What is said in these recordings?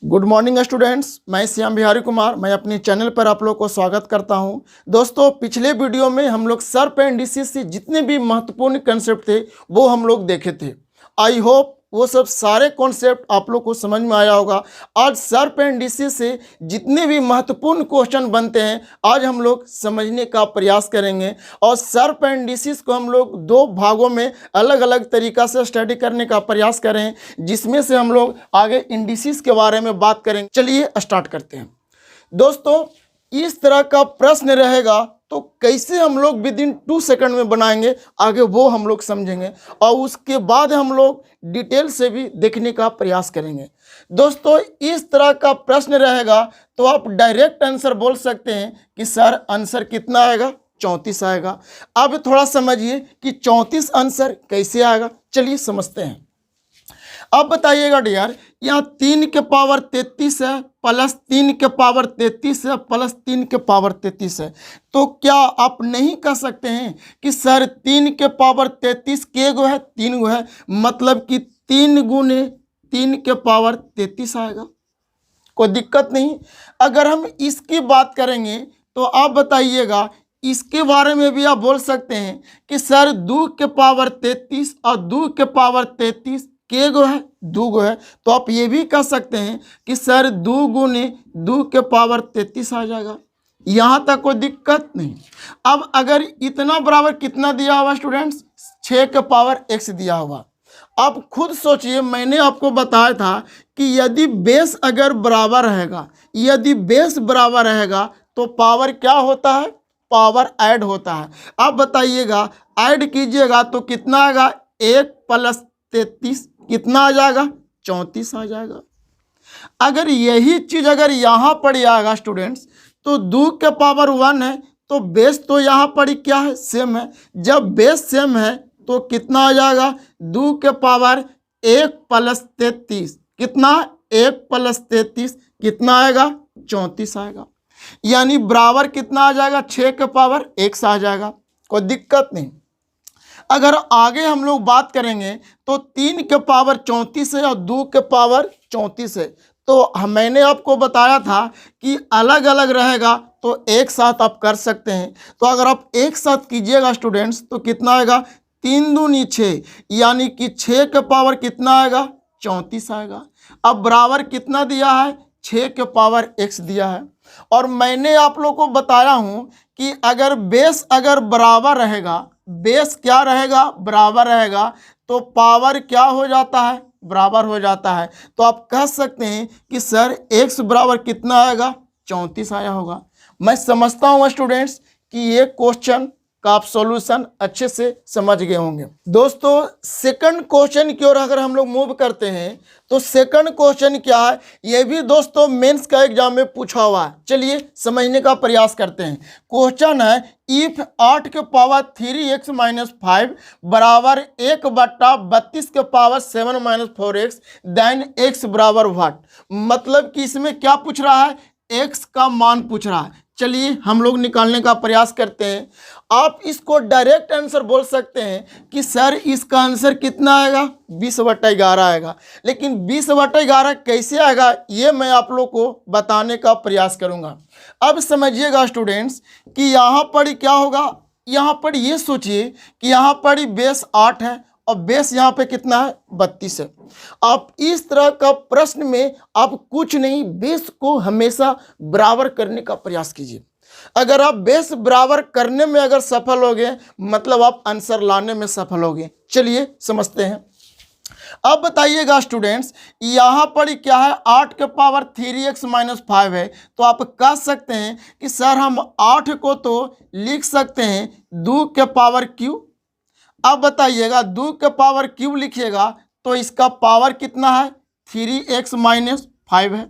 Good morning students, मैं श्याम बिहारी कुमार। मैं अपने चैनल पर आप लोग को स्वागत करता हूं। दोस्तों, पिछले वीडियो में हम लोग सर्प एंड डिसीज से जितने भी महत्वपूर्ण कंसेप्ट थे वो हम लोग देखे थे। आई होप वो सब सारे कॉन्सेप्ट आप लोग को समझ में आया होगा। आज सर्प एंड डिसीज से जितने भी महत्वपूर्ण क्वेश्चन बनते हैं आज हम लोग समझने का प्रयास करेंगे। और सर्प एंड डिसीज को हम लोग दो भागों में अलग अलग तरीक़ा से स्टडी करने का प्रयास करें, जिसमें से हम लोग आगे इंडिसीज के बारे में बात करेंगे। चलिए स्टार्ट करते हैं। दोस्तों, इस तरह का प्रश्न रहेगा तो कैसे हम लोग विद इन 2 सेकंड में बनाएंगे, आगे वो हम लोग समझेंगे और उसके बाद हम लोग डिटेल से भी देखने का प्रयास करेंगे। दोस्तों, इस तरह का प्रश्न रहेगा तो आप डायरेक्ट आंसर बोल सकते हैं कि सर आंसर कितना आएगा, 34 आएगा। अब थोड़ा समझिए कि 34 आंसर कैसे आएगा, चलिए समझते हैं। अब बताइएगा डियर, यहाँ 3 के पावर 33 है प्लस 3 के पावर 33 है प्लस 3 के पावर 33 है। तो क्या आप नहीं कह सकते हैं कि सर 3 के पावर 33 के गो है, 3 गो है, मतलब कि 3 गुने 3 के पावर 33 आएगा। कोई दिक्कत नहीं। अगर हम इसकी बात करेंगे तो आप बताइएगा, इसके बारे में भी आप बोल सकते हैं कि सर 2 के पावर 33 और 2 के पावर 33 के गो है, 2 गो है। तो आप ये भी कह सकते हैं कि सर 2 गुने 2 के पावर 33 आ जाएगा। यहाँ तक कोई दिक्कत नहीं। अब अगर इतना बराबर कितना दिया हुआ स्टूडेंट्स, 6 के पावर x दिया हुआ। आप खुद सोचिए, मैंने आपको बताया था कि यदि बेस अगर बराबर रहेगा, यदि बेस बराबर रहेगा तो पावर क्या होता है, पावर ऐड होता है। आप बताइएगा, ऐड कीजिएगा तो कितना आएगा, 1 प्लस 33 कितना आ जाएगा, 34 आ जाएगा। अगर यही चीज अगर यहाँ पर आएगा स्टूडेंट्स, तो 2 के पावर 1 है तो बेस तो यहाँ पर क्या है, सेम है। जब बेस सेम है तो कितना आ जाएगा, 2 के पावर 1 प्लस 33 कितना, 1 प्लस 33 कितना आएगा, 34 आएगा। यानी बराबर कितना आ जाएगा, 6 के पावर x आ जाएगा। कोई दिक्कत नहीं। अगर आगे हम लोग बात करेंगे तो 3 के पावर 34 है और 2 के पावर 34 है। तो मैंने आपको बताया था कि अलग अलग रहेगा तो एक साथ आप कर सकते हैं। तो अगर आप एक साथ कीजिएगा स्टूडेंट्स तो कितना आएगा, 3 दूनी 6, यानी कि 6 के पावर कितना आएगा, 34 आएगा। अब बराबर कितना दिया है, 6 के पावर x दिया है। और मैंने आप लोग को बताया हूं कि अगर बेस अगर बराबर रहेगा, बेस क्या रहेगा, बराबर रहेगा, तो पावर क्या हो जाता है, बराबर हो जाता है। तो आप कह सकते हैं कि सर x बराबर कितना आएगा, 34 आया होगा। मैं समझता हूँ स्टूडेंट्स कि ये क्वेश्चन का आप सॉल्यूशन अच्छे से समझ गए होंगे। दोस्तों, सेकंड क्वेश्चन की ओर अगर हम लोग मूव करते हैं तो सेकंड क्वेश्चन क्या है, ये भी दोस्तों मेंस का एग्जाम में पूछा हुआ है। चलिए समझने का प्रयास करते हैं। क्वेश्चन है, इफ 8 के पावर 3x माइनस 5 बराबर 1/32 के power 7 minus 4x then x बराबर व्हाट। मतलब कि इसमें क्या पूछ रहा है, x का मान पूछ रहा है। चलिए हम लोग निकालने का प्रयास करते हैं। आप इसको डायरेक्ट आंसर बोल सकते हैं कि सर इसका आंसर कितना आएगा, 20/11 आएगा। लेकिन 20/11 कैसे आएगा ये मैं आप लोग को बताने का प्रयास करूंगा। अब समझिएगा स्टूडेंट्स कि यहाँ पर क्या होगा, यहाँ पर ये सोचिए कि यहाँ पर बेस 8 है और बेस यहाँ पे कितना है, 32 है। आप इस तरह का प्रश्न में आप कुछ नहीं, बेस को हमेशा बराबर करने का प्रयास कीजिए। अगर आप बेस बराबर करने में अगर सफल हो गए मतलब आप आंसर लाने में सफल हो गए। चलिए समझते हैं। अब बताइएगा स्टूडेंट्स, यहाँ पर क्या है, 8 के पावर 3x माइनस 5 है। तो आप कह सकते हैं कि सर हम 8 को तो लिख सकते हैं 2 के पावर क्यू। अब बताइएगा 2 के पावर क्यूब लिखिएगा तो इसका पावर कितना है, 3x माइनस 5 है।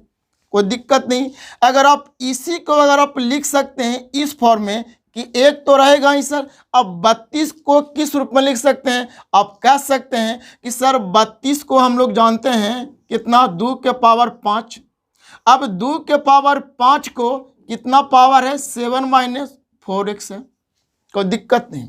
कोई दिक्कत नहीं। अगर आप इसी को अगर आप लिख सकते हैं इस फॉर्म में कि एक तो रहेगा ही सर। अब 32 को किस रूप में लिख सकते हैं, आप कह सकते हैं कि सर 32 को हम लोग जानते हैं कितना, 2 के पावर 5। अब 2 के पावर 5 को कितना पावर है, 7 माइनस 4x है। कोई दिक्कत नहीं।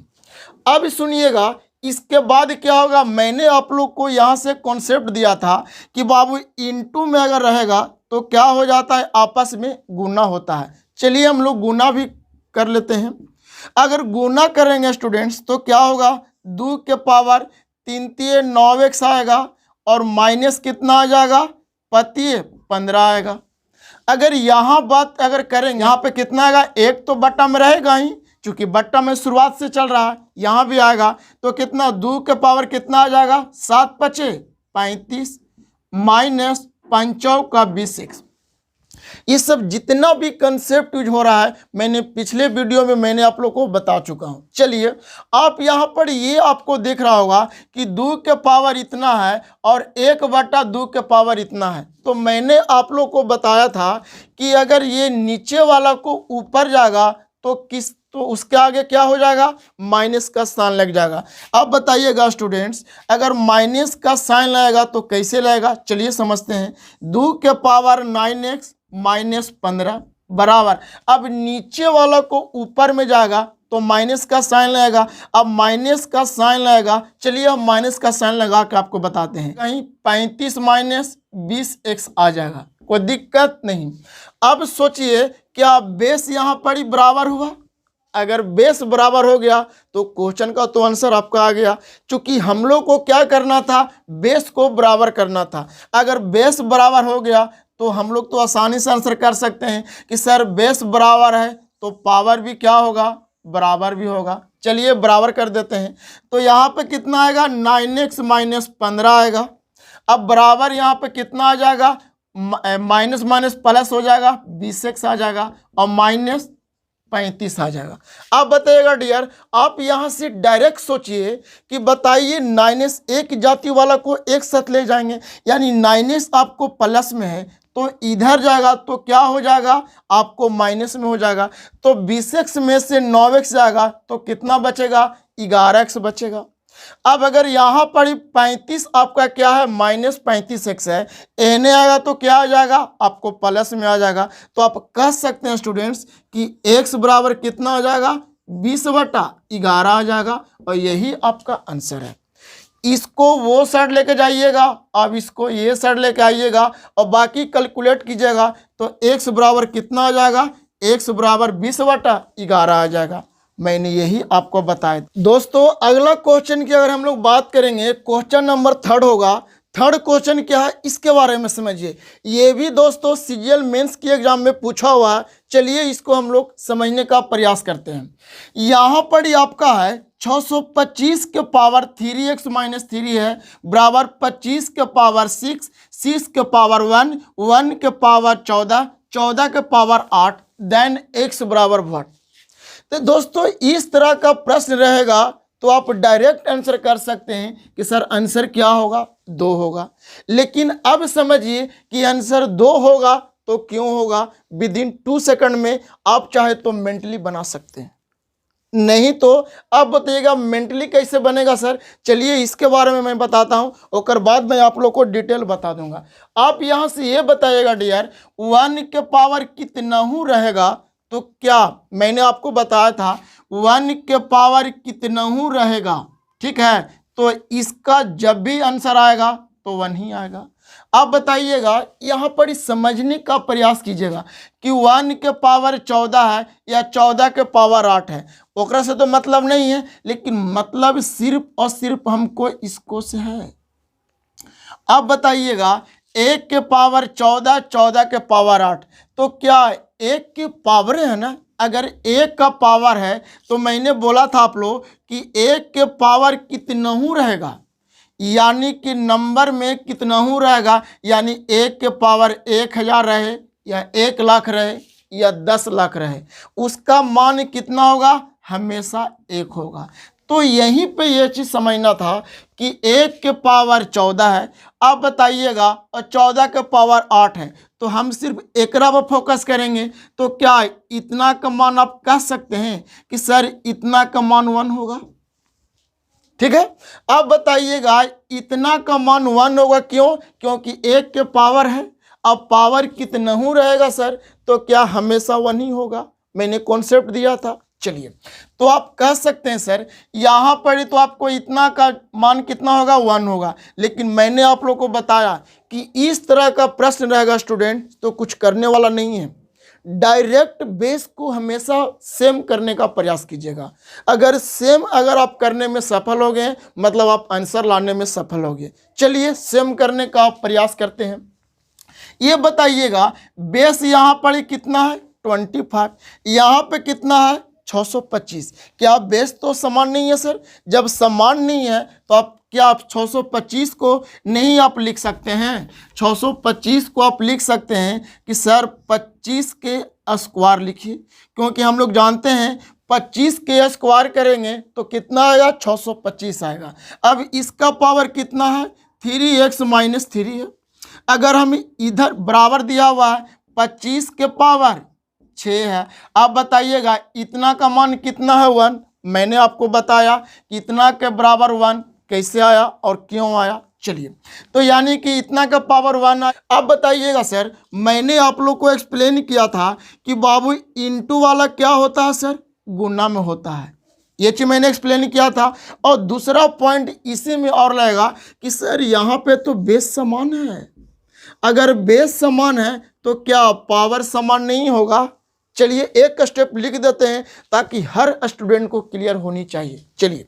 अब सुनिएगा, इसके बाद क्या होगा, मैंने आप लोग को यहाँ से कॉन्सेप्ट दिया था कि बाबू इनटू में अगर रहेगा तो क्या हो जाता है, आपस में गुना होता है। चलिए हम लोग गुना भी कर लेते हैं। अगर गुना करेंगे स्टूडेंट्स तो क्या होगा, 2 के पावर 3 तिये 9x आएगा और माइनस कितना आ जाएगा, 15 आएगा। अगर यहाँ बात अगर करेंगे, यहाँ पे कितना आएगा, 1 तो बट्टा में रहेगा ही, चूंकि बट्टा में शुरुआत से चल रहा है, यहाँ भी आएगा तो कितना, 2 के पावर कितना आ जाएगा, 7 पचे 35 माइनस 5 का 20x। ये सब जितना भी कंसेप्ट यूज हो रहा है मैंने पिछले वीडियो में मैंने आप लोग को बता चुका हूं। चलिए आप यहाँ पर ये आपको दिख रहा होगा कि 2 के पावर इतना है और 1/2 के पावर इतना है। तो मैंने आप लोग को बताया था कि अगर ये नीचे वाला को ऊपर जाएगा तो उसके आगे क्या हो जाएगा, माइनस का साइन लग जाएगा। अब बताइएगा स्टूडेंट्स, अगर माइनस का साइन लगेगा तो कैसे लगेगा, चलिए समझते हैं। 2 के पावर 9x माइनस 15 बराबर, अब नीचे वाला को ऊपर में जाएगा तो माइनस का साइन लगेगा। अब माइनस का साइन लगेगा, चलिए हम माइनस का साइन लगा के आपको बताते हैं। कहीं 35 माइनस 20x आ जाएगा, कोई दिक्कत नहीं। अब सोचिए क्या बेस यहाँ पर ही बराबर हुआ, अगर बेस बराबर हो गया तो क्वेश्चन का तो आंसर आपका आ गया। क्योंकि हम लोग को क्या करना था, बेस को बराबर करना था। अगर बेस बराबर हो गया तो हम लोग तो आसानी से आंसर कर सकते हैं कि सर बेस बराबर है तो पावर भी क्या होगा, बराबर भी होगा। चलिए बराबर कर देते हैं। तो यहाँ पे कितना आएगा, 9x माइनस 15 आएगा। अब बराबर यहाँ पे कितना आ जाएगा, माइनस माइनस प्लस हो जाएगा, 20x आ जाएगा और माइनस 35 आ जाएगा। अब बताइएगा डियर, आप यहाँ से डायरेक्ट सोचिए कि बताइए 9s एक जाति वाला को एक साथ ले जाएंगे, यानी 9s आपको प्लस में है तो इधर जाएगा तो क्या हो जाएगा, आपको माइनस में हो जाएगा। तो 20x में से 9x जाएगा तो कितना बचेगा, 11x बचेगा। अब अगर यहाँ पर 35 आपका क्या है, माइनस 35x है, एने आएगा तो क्या आ जाएगा, आपको प्लस में आ जाएगा। तो आप कह सकते हैं स्टूडेंट्स कि x बराबर कितना आ जाएगा, 20/11 आ जाएगा और यही आपका आंसर है। इसको वो साइड लेके जाइएगा, अब इसको ये साइड लेके आइएगा और बाकी कैलकुलेट कीजिएगा तो x बराबर कितना आ जाएगा, x बराबर 20/11 आ जाएगा। मैंने यही आपको बताया। दोस्तों अगला क्वेश्चन की अगर हम लोग बात करेंगे, क्वेश्चन नंबर 3 होगा। थर्ड क्वेश्चन क्या है इसके बारे में समझिए। ये भी दोस्तों सीजीएल मेंस की एग्जाम में पूछा हुआ है। चलिए इसको हम लोग समझने का प्रयास करते हैं। यहाँ पर ही आपका है 625 के पावर 3x माइनस 3 है बराबर 25 के पावर 6, 6 के पावर 1, 1 के पावर 14, 14 के पावर 8, देन x बराबर 1। तो दोस्तों इस तरह का प्रश्न रहेगा तो आप डायरेक्ट आंसर कर सकते हैं कि सर आंसर क्या होगा, 2 होगा। लेकिन अब समझिए कि आंसर 2 होगा तो क्यों होगा, विदिन 2 सेकंड में आप चाहे तो मेंटली बना सकते हैं, नहीं तो अब बताइएगा मेंटली कैसे बनेगा सर। चलिए इसके बारे में मैं बताता हूं, और बाद में आप लोग को डिटेल बता दूंगा। आप यहां से ये बताइएगा डियर 1 के पावर कितना रहेगा, तो क्या मैंने आपको बताया था 1 के पावर कितना रहेगा, ठीक है। तो इसका जब भी आंसर आएगा तो 1 ही आएगा। अब बताइएगा यहाँ पर समझने का प्रयास कीजिएगा कि 1 के पावर 14 है या 14 के पावर 8 है, ओकरा से तो मतलब नहीं है, लेकिन मतलब सिर्फ और सिर्फ हमको इसको से है। अब बताइएगा 1 के पावर 14, 14 के पावर 8, तो क्या 1 की पावर है ना, अगर 1 का पावर है तो मैंने बोला था आप लोग कि 1 के पावर कितना रहेगा, यानी कि नंबर में कितना रहेगा, यानी 1 के पावर 1000 रहे या 1 लाख रहे या 10 लाख रहे, उसका मान कितना होगा, हमेशा 1 होगा। तो यहीं पे ये चीज़ समझना था कि 1 के पावर 14 है। अब बताइएगा और 14 के पावर 8 है, तो हम सिर्फ एकरा पर फोकस करेंगे। तो क्या इतना का मान आप कह सकते हैं कि सर इतना का मान 1 होगा, ठीक है। अब बताइएगा इतना का मान 1 होगा, क्यों, क्योंकि 1 के पावर है। अब पावर कितना रहेगा सर, तो क्या हमेशा 1 ही होगा, मैंने कॉन्सेप्ट दिया था। चलिए, तो आप कह सकते हैं सर यहाँ पर ही तो आपको इतना का मान कितना होगा 1 होगा, लेकिन मैंने आप लोग को बताया कि इस तरह का प्रश्न रहेगा स्टूडेंट तो कुछ करने वाला नहीं है। डायरेक्ट बेस को हमेशा सेम करने का प्रयास कीजिएगा। अगर सेम अगर आप करने में सफल हो गए मतलब आप आंसर लाने में सफल हो गए। चलिए सेम करने का प्रयास करते हैं। ये बताइएगा बेस यहाँ पर कितना है 25, यहाँ पे कितना है 625। क्या बेस तो समान नहीं है सर? जब समान नहीं है तो आप क्या आप 625 को नहीं आप लिख सकते हैं? 625 को आप लिख सकते हैं कि सर 25 के स्क्वायर लिखिए, क्योंकि हम लोग जानते हैं 25 के स्क्वायर करेंगे तो कितना आएगा 625 आएगा। अब इसका पावर कितना है 3x माइनस 3 है। अगर हम इधर बराबर दिया हुआ है 25 के पावर 6 है। आप बताइएगा इतना का मान कितना है 1। मैंने आपको बताया कि इतना के बराबर 1 कैसे आया और क्यों आया। चलिए, तो यानी कि इतना का पावर 1 आया। आप बताइएगा सर मैंने आप लोग को एक्सप्लेन किया था कि बाबू इंटू वाला क्या होता है सर? गुना में होता है। ये चीज मैंने एक्सप्लेन किया था। और दूसरा पॉइंट इसी में और लगेगा कि सर यहाँ पे तो बेस समान है। अगर बेस समान है तो क्या पावर समान नहीं होगा? चलिए एक स्टेप लिख देते हैं ताकि हर स्टूडेंट को क्लियर होनी चाहिए। चलिए,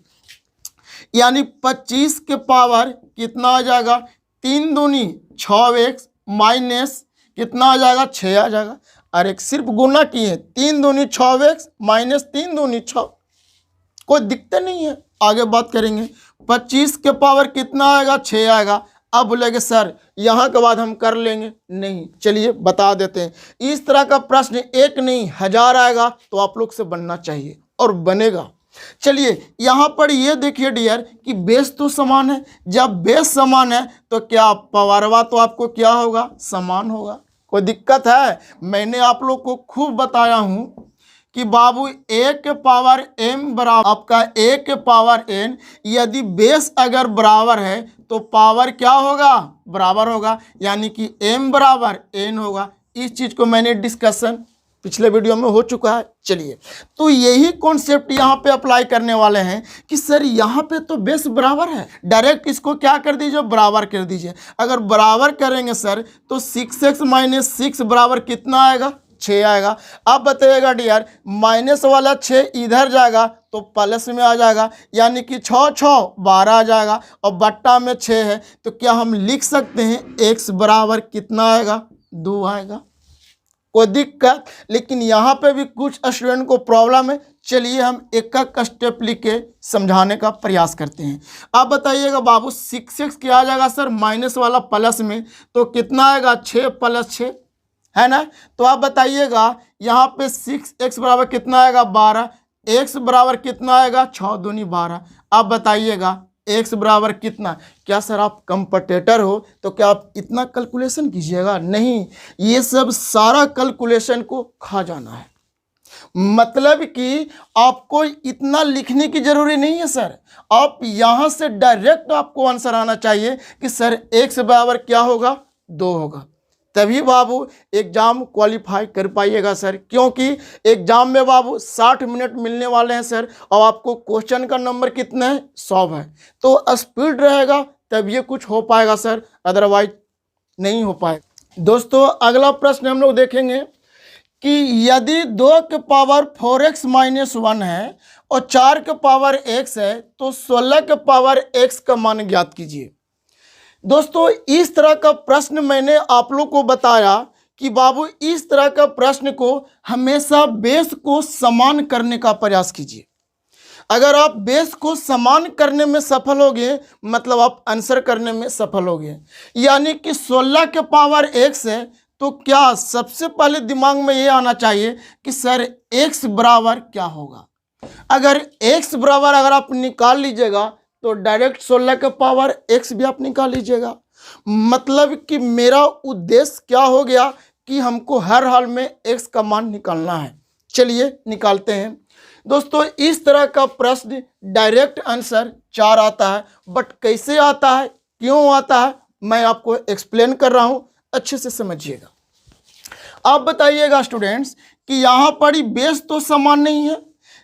यानी 25 के पावर कितना आ जाएगा 3 दूनी 6x माइनस कितना आ जाएगा 6 आ जाएगा। अरे सिर्फ गुना किए 3 दूनी 6x माइनस 3 दूनी 6, कोई दिक्कत नहीं है। आगे बात करेंगे। 25 के पावर कितना आएगा 6 आएगा। अब बोलेंगे सर यहाँ के बाद हम कर लेंगे, नहीं। चलिए बता देते हैं। इस तरह का प्रश्न एक नहीं 1000 आएगा तो आप लोग से बनना चाहिए और बनेगा। चलिए यहाँ पर ये देखिए डियर कि बेस तो समान है। जब बेस समान है तो क्या पावरवा तो आपको क्या होगा समान होगा। कोई दिक्कत है? मैंने आप लोग को खूब बताया हूँ कि बाबू a के पावर m बराबर आपका a के पावर n, यदि बेस अगर बराबर है तो पावर क्या होगा बराबर होगा, यानी कि m बराबर n होगा। इस चीज़ को मैंने डिस्कशन पिछले वीडियो में हो चुका है। चलिए, तो यही कॉन्सेप्ट यहाँ पे अप्लाई करने वाले हैं कि सर यहाँ पे तो बेस बराबर है, डायरेक्ट इसको क्या कर दीजिए बराबर कर दीजिए। अगर बराबर करेंगे सर तो 6x माइनस 6 बराबर कितना आएगा 6 आएगा। अब बताइएगा डियर माइनस वाला 6 इधर जाएगा तो प्लस में आ जाएगा, यानी कि 6 6 12 आ जाएगा और बट्टा में 6 है तो क्या हम लिख सकते हैं x बराबर कितना आएगा 2 आएगा। कोई दिक्कत? लेकिन यहाँ पे भी कुछ स्टूडेंट को प्रॉब्लम है। चलिए हम एक एक स्टेप लिख के समझाने का प्रयास करते हैं। आप बताइएगा बाबू 6x क्या आ जाएगा सर माइनस वाला प्लस में तो कितना आएगा 6 प्लस 6 है ना। तो आप बताइएगा यहाँ पे 6x बराबर कितना आएगा 12, x बराबर कितना आएगा 6 दूनी 12। आप बताइएगा x बराबर कितना। क्या सर आप कंपटीटर हो तो क्या आप इतना कैलकुलेशन कीजिएगा? नहीं, ये सब सारा कैलकुलेशन को खा जाना है। मतलब कि आपको इतना लिखने की जरूरी नहीं है सर। आप यहाँ से डायरेक्ट आपको आंसर आना चाहिए कि सर x बराबर क्या होगा 2 होगा, तभी बाबू एग्ज़ाम क्वालिफाई कर पाइएगा सर। क्योंकि एग्ज़ाम में बाबू 60 मिनट मिलने वाले हैं सर और आपको क्वेश्चन का नंबर कितना है 100 है। तो स्पीड रहेगा तब ये कुछ हो पाएगा सर, अदरवाइज नहीं हो पाएगा। दोस्तों अगला प्रश्न हम लोग देखेंगे कि यदि 2 के पावर 4x माइनस 1 है और 4 के पावर x है तो 16 के पावर x का मान ज्ञात कीजिए। दोस्तों इस तरह का प्रश्न मैंने आप लोग को बताया कि बाबू इस तरह का प्रश्न को हमेशा बेस को समान करने का प्रयास कीजिए। अगर आप बेस को समान करने में सफल हो गए मतलब आप आंसर करने में सफल हो गए। यानी कि 16 के पावर x है तो क्या सबसे पहले दिमाग में ये आना चाहिए कि सर x बराबर क्या होगा। अगर x बराबर अगर आप निकाल लीजिएगा तो डायरेक्ट 16 के पावर x भी आप निकाल लीजिएगा। मतलब कि मेरा उद्देश्य क्या हो गया कि हमको हर हाल में x का मान निकालना है। चलिए निकालते हैं। दोस्तों इस तरह का प्रश्न डायरेक्ट आंसर 4 आता है, बट कैसे आता है क्यों आता है मैं आपको एक्सप्लेन कर रहा हूँ, अच्छे से समझिएगा। आप बताइएगा स्टूडेंट्स कि यहाँ पर ही बेस तो समान नहीं है।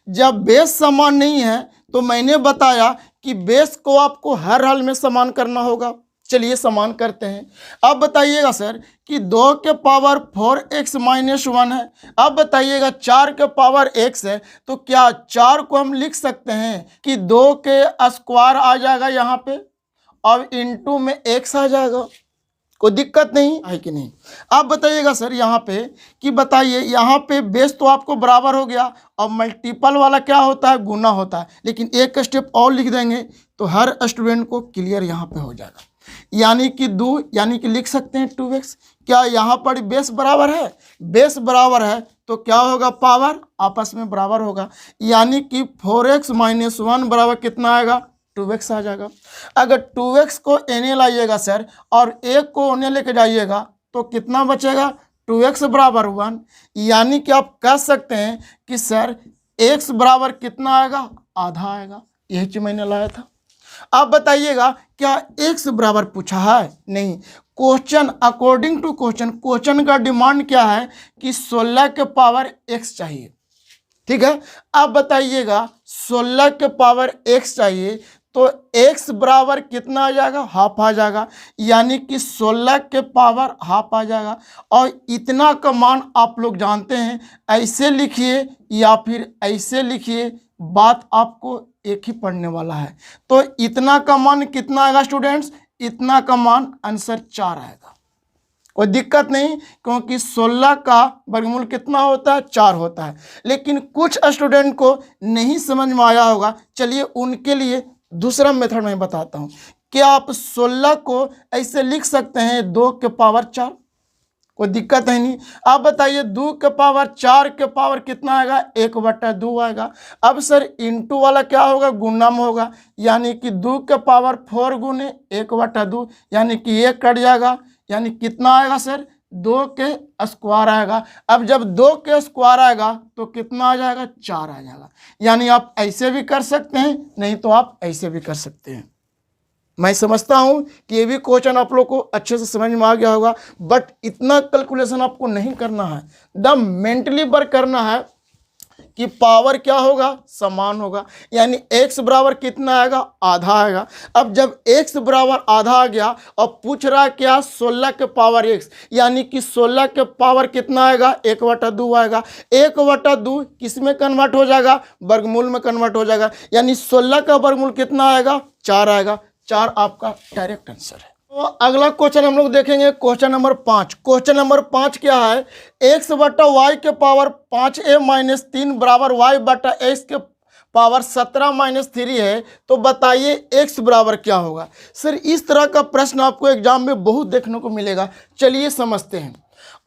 जब बेस समान नहीं है तो मैंने बताया कि बेस को आपको हर हाल में समान करना होगा। चलिए समान करते हैं। अब बताइएगा सर कि 2 के पावर 4x माइनस 1 है। अब बताइएगा 4 के पावर x है, तो क्या 4 को हम लिख सकते हैं कि 2 के स्क्वायर आ जाएगा यहाँ पे, अब इंटू में x आ जाएगा, कोई दिक्कत नहीं है कि नहीं। अब बताइएगा सर यहाँ पे कि बताइए यहाँ पे बेस तो आपको बराबर हो गया, अब मल्टीपल वाला क्या होता है, गुना होता है। लेकिन एक स्टेप और लिख देंगे तो हर स्टूडेंट को क्लियर यहाँ पे हो जाएगा। यानी कि 2 यानी कि लिख सकते हैं 2x। क्या यहाँ पर बेस बराबर है, बेस बराबर है तो क्या होगा, पावर आपस में बराबर होगा। यानी कि 4x माइनस 1 बराबर कितना आएगा, 2x आ जाएगा। अगर 2x को एने लाइएगा सर और 1 को ओने लेके जाइएगा तो कितना बचेगा, 2x बराबर 1। यानी कि आप कह सकते हैं कि सर x बराबर कितना आएगा, आधा आएगा। यही चीज मैंने लाया था। अब बताइएगा क्या x बराबर पूछा है, नहीं। क्वेश्चन अकॉर्डिंग टू क्वेश्चन का डिमांड क्या है कि 16 के पावर x चाहिए, ठीक है। अब बताइएगा 16 के पावर x चाहिए तो x बराबर कितना आ जाएगा, हाफ आ जाएगा। यानी कि 16 के पावर हाफ आ जाएगा। और इतना का मान आप लोग जानते हैं, ऐसे लिखिए या फिर ऐसे लिखिए, बात आपको एक ही पढ़ने वाला है। तो इतना का मान कितना आएगा स्टूडेंट्स, इतना का मान आंसर 4 आएगा। कोई दिक्कत नहीं, क्योंकि 16 का वर्गमूल कितना होता है, 4 होता है। लेकिन कुछ स्टूडेंट को नहीं समझ में आया होगा, चलिए उनके लिए दूसरा मेथड मैं बताता हूँ। क्या आप 16 को ऐसे लिख सकते हैं 2 के पावर 4, कोई दिक्कत है नहीं। अब बताइए 2 के पावर 4 के पावर कितना आएगा, 1/2 आएगा। अब सर इंटू वाला क्या होगा, गुना में होगा। यानी कि 2 के पावर 4 गुने 1/2, यानी कि 1 कट जाएगा। यानी कितना आएगा सर, 2 के स्क्वायर आएगा। अब जब 2 के स्क्वायर आएगा तो कितना आ जाएगा, 4 आ जाएगा। यानी आप ऐसे भी कर सकते हैं, नहीं तो आप ऐसे भी कर सकते हैं। मैं समझता हूं कि ये भी क्वेश्चन आप लोग को अच्छे से समझ में आ गया होगा, बट इतना कैलकुलेशन आपको नहीं करना है। द मेंटली वर्क करना है कि पावर क्या होगा, समान होगा। यानी x बराबर कितना आएगा, आधा आएगा। अब जब x बराबर आधा आ गया और पूछ रहा क्या, 16 के पावर x, यानी कि 16 के पावर कितना आएगा, 1/2 आएगा। 1/2 किस में कन्वर्ट हो जाएगा, वर्गमूल में कन्वर्ट हो जाएगा। यानी 16 का वर्गमूल कितना आएगा, 4 आएगा। 4 आपका डायरेक्ट आंसर है। तो अगला क्वेश्चन हम लोग देखेंगे, क्वेश्चन नंबर 5। क्वेश्चन नंबर 5 क्या है, x/y के पावर 5a माइनस 3 बराबर y/x के पावर 17 - 3 है। तो बताइए x बराबर क्या होगा। सर इस तरह का प्रश्न आपको एग्जाम में बहुत देखने को मिलेगा। चलिए समझते हैं।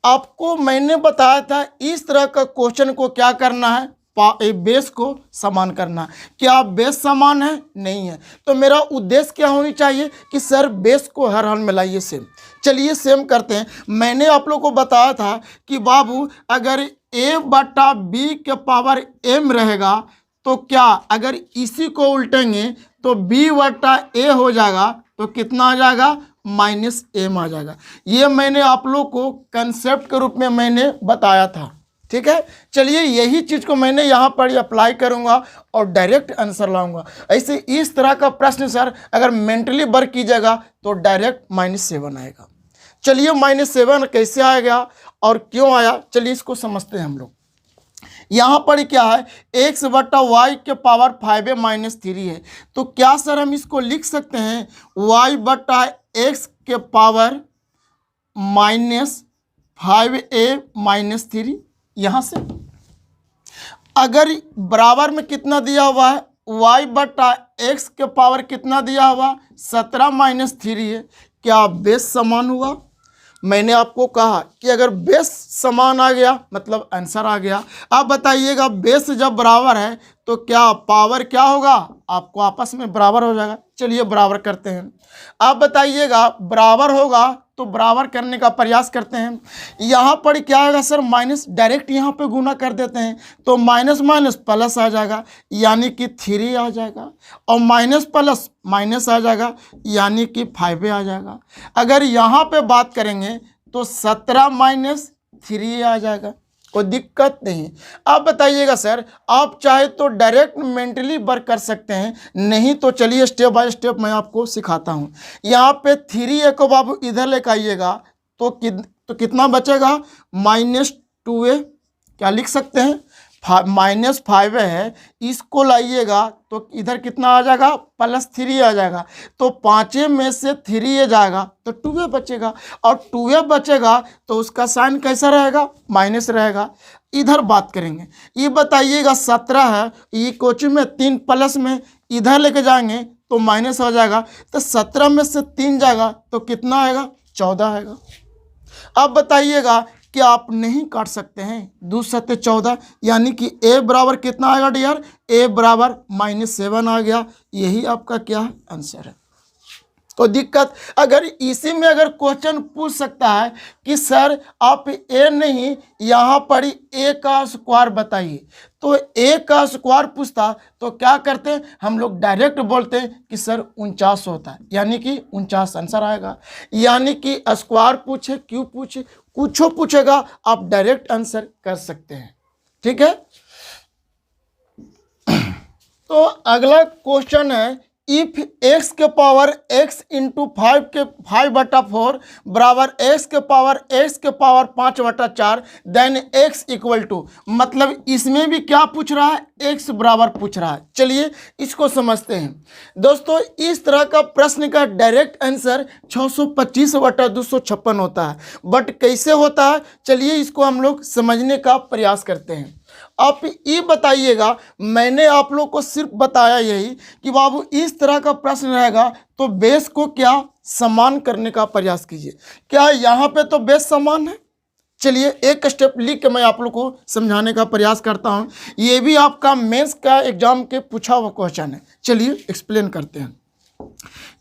आपको मैंने बताया था इस तरह का क्वेश्चन को क्या करना है, बेस को समान करना। क्या बेस समान है, नहीं है, तो मेरा उद्देश्य क्या होनी चाहिए कि सर बेस को हर हाल में लाइए सेम। चलिए सेम करते हैं। मैंने आप लोग को बताया था कि बाबू अगर a/b के पावर m रहेगा तो क्या अगर इसी को उल्टेंगे तो b/a हो जाएगा, तो कितना आ जाएगा, -m आ जाएगा। ये मैंने आप लोग को कंसेप्ट के रूप में मैंने बताया था, ठीक है। चलिए यही चीज़ को मैंने यहाँ पर अप्लाई करूँगा और डायरेक्ट आंसर लाऊंगा। ऐसे इस तरह का प्रश्न सर अगर मेंटली वर्क कीजिएगा तो डायरेक्ट -7 आएगा। चलिए -7 कैसे आएगा और क्यों आया, चलिए इसको समझते हैं हम लोग। यहाँ पर क्या है, x/y के पावर 5a माइनस 3 है। तो क्या सर हम इसको लिख सकते हैं y/x के पावर -5a माइनस 3। यहाँ से अगर बराबर में कितना दिया हुआ है, y/x के पावर कितना दिया हुआ, 17 - 3 है। क्या बेस समान हुआ। मैंने आपको कहा कि अगर बेस समान आ गया मतलब आंसर आ गया। अब बताइएगा बेस जब बराबर है तो क्या पावर क्या होगा, आपको आपस में बराबर हो जाएगा। चलिए बराबर करते हैं। अब बताइएगा बराबर होगा तो बराबर करने का प्रयास करते हैं। यहाँ पर क्या आएगा सर, माइनस, डायरेक्ट यहाँ पे गुना कर देते हैं तो माइनस माइनस प्लस आ जाएगा, यानी कि 3 आ जाएगा। और माइनस प्लस माइनस आ जाएगा, यानी कि 5 आ जाएगा। अगर यहाँ पे बात करेंगे तो 17 - 3 आ जाएगा। कोई दिक्कत नहीं। आप बताइएगा सर आप चाहे तो डायरेक्ट मेंटली वर्क कर सकते हैं, नहीं तो चलिए स्टेप बाय स्टेप मैं आपको सिखाता हूँ। यहाँ पे 3a को बाबू इधर लेकर आइएगा तो कितना बचेगा, -2a। क्या लिख सकते हैं, -5 है, इसको लाइएगा तो इधर कितना आ जाएगा, +3 आ जाएगा। तो 5 में से 3a जाएगा तो 2a बचेगा, और 2a बचेगा तो उसका साइन कैसा रहेगा, माइनस रहेगा। इधर बात करेंगे, ये बताइएगा 17 है, ये कोचिंग में 3 प्लस में इधर लेके जाएंगे तो माइनस हो जाएगा। तो 17 में से 3 जाएगा तो कितना आएगा, 14 आएगा। अब बताइएगा कि आप नहीं काट सकते हैं, 2 7 14, यानी कि a बराबर कितना आएगा डियर, a बराबर -7 आ गया। यही आपका क्या आंसर है। तो दिक्कत, अगर इसी में अगर क्वेश्चन पूछ सकता है कि सर आप a नहीं यहाँ पर a का स्क्वायर बताइए, तो a का स्क्वायर पूछता तो क्या करते हैं हम लोग, डायरेक्ट बोलते हैं कि सर 49 होता है, यानी कि 49 आंसर आएगा। यानी कि स्क्वायर पूछे क्यों पूछे, कुछ पूछेगा आप डायरेक्ट आंसर कर सकते हैं, ठीक है। तो अगला क्वेश्चन है, इफ x के पावर x इंटू 5/4 बराबर x के power 5/4 then x equal to, मतलब इसमें भी क्या पूछ रहा है, x बराबर पूछ रहा है। चलिए इसको समझते हैं दोस्तों। इस तरह का प्रश्न का डायरेक्ट आंसर 625/256 होता है, बट कैसे होता है चलिए इसको हम लोग समझने का प्रयास करते हैं। आप ये बताइएगा, मैंने आप लोग को सिर्फ बताया यही कि बाबू इस तरह का प्रश्न रहेगा तो बेस को क्या समान करने का प्रयास कीजिए। क्या यहाँ पे तो बेस समान है, चलिए एक स्टेप लिख के मैं आप लोग को समझाने का प्रयास करता हूँ। ये भी आपका मेंस का एग्जाम के पूछा हुआ क्वेश्चन है, चलिए एक्सप्लेन करते हैं।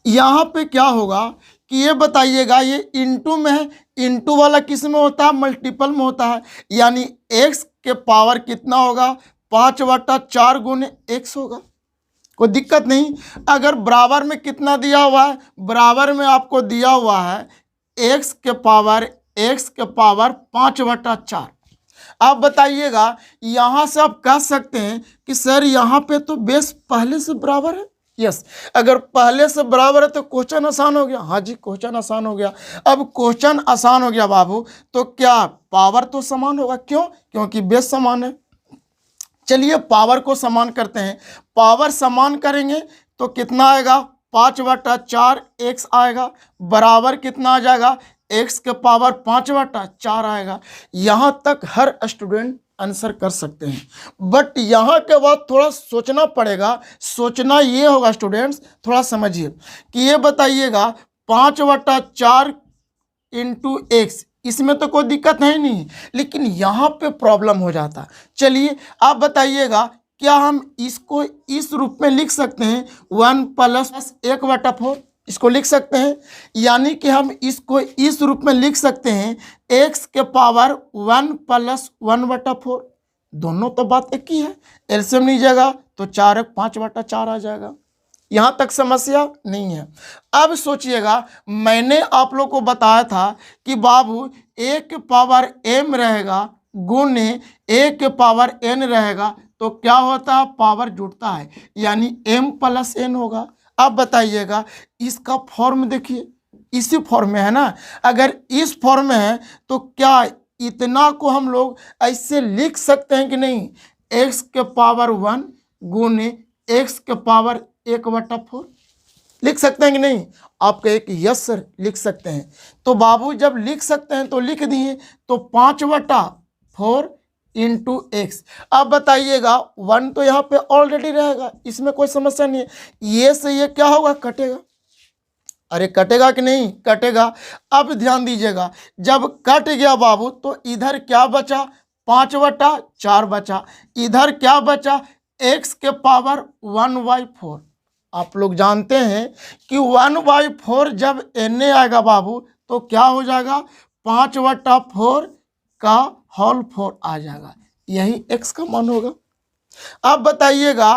यहाँ पे क्या होगा कि ये बताइएगा, ये इंटू में है, इंटू वाला किस में होता है, मल्टीपल में होता है, यानी x के पावर कितना होगा, 5/4 गुने x होगा। कोई दिक्कत नहीं। अगर बराबर में कितना दिया हुआ है, बराबर में आपको दिया हुआ है x के पावर 5/4। आप बताइएगा, यहाँ से आप कह सकते हैं कि सर यहाँ पे तो बेस पहले से बराबर है। यस, अगर पहले से बराबर है तो क्वेश्चन आसान हो गया। हाँ जी, क्वेश्चन आसान हो गया। अब क्वेश्चन आसान हो गया बाबू, तो क्या पावर तो समान होगा, क्यों, क्योंकि बेस समान है। चलिए पावर को समान करते हैं। पावर समान करेंगे तो कितना आएगा, 5/4 x आएगा, बराबर कितना आ जाएगा, x के पावर 5/4 आएगा। यहाँ तक हर स्टूडेंट आंसर कर सकते हैं, बट यहाँ के बाद थोड़ा सोचना पड़ेगा। सोचना ये होगा स्टूडेंट्स, थोड़ा समझिए कि ये बताइएगा 5/4 इंटू x, इसमें तो कोई दिक्कत है नहीं, लेकिन यहाँ पे प्रॉब्लम हो जाता। चलिए आप बताइएगा, क्या हम इसको इस रूप में लिख सकते हैं, 1 + 1/4, इसको लिख सकते हैं। यानी कि हम इसको इस रूप में लिख सकते हैं, x के पावर 1 + 1/4। दोनों तो बात एक ही है, एलसीएम लीजिएगा तो 4 × 5/4 आ जाएगा। यहाँ तक समस्या नहीं है। अब सोचिएगा, मैंने आप लोग को बताया था कि बाबू a के पावर m रहेगा गुने a के पावर n रहेगा, तो क्या होता है, पावर जुड़ता है, यानी m + n होगा। अब बताइएगा, इसका फॉर्म देखिए, इसी फॉर्म में है ना। अगर इस फॉर्म में है तो क्या इतना को हम लोग ऐसे लिख सकते हैं कि नहीं, x के पावर 1 गुने x के पावर 1/4 लिख सकते हैं कि नहीं। आप कहे कि यस सर लिख सकते हैं, तो बाबू जब लिख सकते हैं तो लिख दिए, तो 5/4 इंटू x। अब बताइएगा, 1 तो यहाँ पे ऑलरेडी रहेगा, इसमें कोई समस्या नहीं है। ये से ये क्या होगा, कटेगा। अरे कटेगा कि नहीं, कटेगा। अब ध्यान दीजिएगा, जब कट गया बाबू तो इधर क्या बचा, 5/4 बचा। इधर क्या बचा, x के पावर 1/4। आप लोग जानते हैं कि 1/4 जब n आएगा बाबू तो क्या हो जाएगा, 5/4 का होल 4 आ जाएगा, यही x का मान होगा। अब बताइएगा,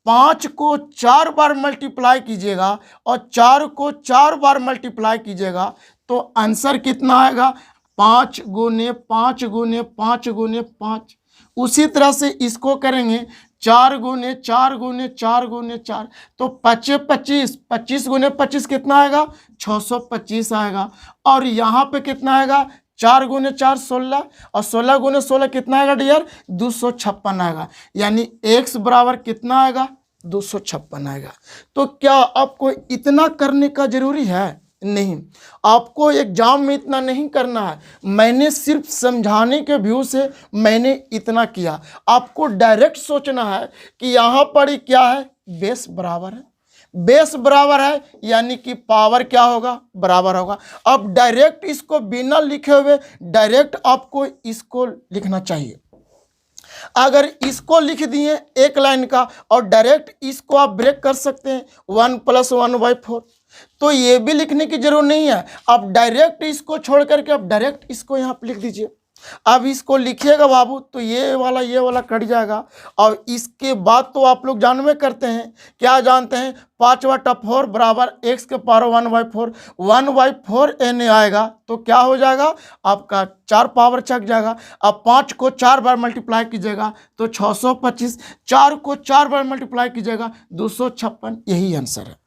5 को 4 बार मल्टीप्लाई कीजिएगा और 4 को 4 बार मल्टीप्लाई कीजिएगा तो आंसर कितना आएगा, 5 गुने 5 गुने 5 गुने 5। उसी तरह से इसको करेंगे 4 गुने 4 गुने 4 गुने 4, तो 25 25 गुने 25 कितना आएगा? 625 आएगा। और यहाँ पे कितना आएगा? 4 गुने 4 16, और 16 गुने 16 कितना आएगा डियर? 256 आएगा। यानी x बराबर कितना आएगा? 256 आएगा। तो क्या आपको इतना करने का जरूरी है? नहीं, आपको एग्जाम में इतना नहीं करना है। मैंने सिर्फ समझाने के व्यू से मैंने इतना किया। आपको डायरेक्ट सोचना है कि यहाँ पर ही क्या है? बेस बराबर है। बेस बराबर है यानी कि पावर क्या होगा? बराबर होगा। अब डायरेक्ट इसको बिना लिखे हुए डायरेक्ट आपको इसको लिखना चाहिए। अगर इसको लिख दिए एक लाइन का और डायरेक्ट इसको आप ब्रेक कर सकते हैं 1 + 1/4, तो ये भी लिखने की जरूरत नहीं है। आप डायरेक्ट इसको छोड़ करके आप डायरेक्ट इसको यहाँ पे लिख दीजिए। अब इसको लिखिएगा बाबू तो ये वाला कट जाएगा। और इसके बाद तो आप लोग जानवे करते हैं, क्या जानते हैं? 5 बटा 4 बराबर x के पावर 1/4, 1/4 n आएगा तो क्या हो जाएगा? आपका 4 पावर चक जाएगा। अब 5 को 4 बार मल्टीप्लाई कीजिएगा तो 625, 4 को 4 बार मल्टीप्लाई कीजिएगा 256। यही आंसर है।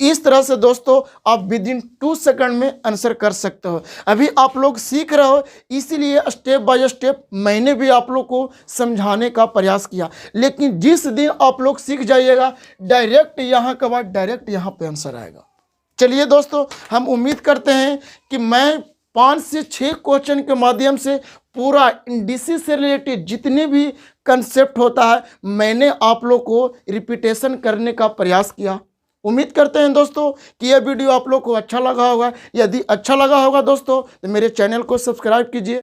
इस तरह से दोस्तों आप विदिन 2 सेकंड में आंसर कर सकते हो। अभी आप लोग सीख रहे हो, इसीलिए स्टेप बाय स्टेप मैंने भी आप लोग को समझाने का प्रयास किया। लेकिन जिस दिन आप लोग सीख जाइएगा डायरेक्ट यहाँ के बाद डायरेक्ट यहाँ पे आंसर आएगा। चलिए दोस्तों, हम उम्मीद करते हैं कि मैं 5 से 6 क्वेश्चन के माध्यम से पूरा इंडिसी से रिलेटेड जितने भी कंसेप्ट होता है मैंने आप लोग को रिपीटेशन करने का प्रयास किया। उम्मीद करते हैं दोस्तों कि यह वीडियो आप लोग को अच्छा लगा होगा। यदि अच्छा लगा होगा दोस्तों तो मेरे चैनल को सब्सक्राइब कीजिए।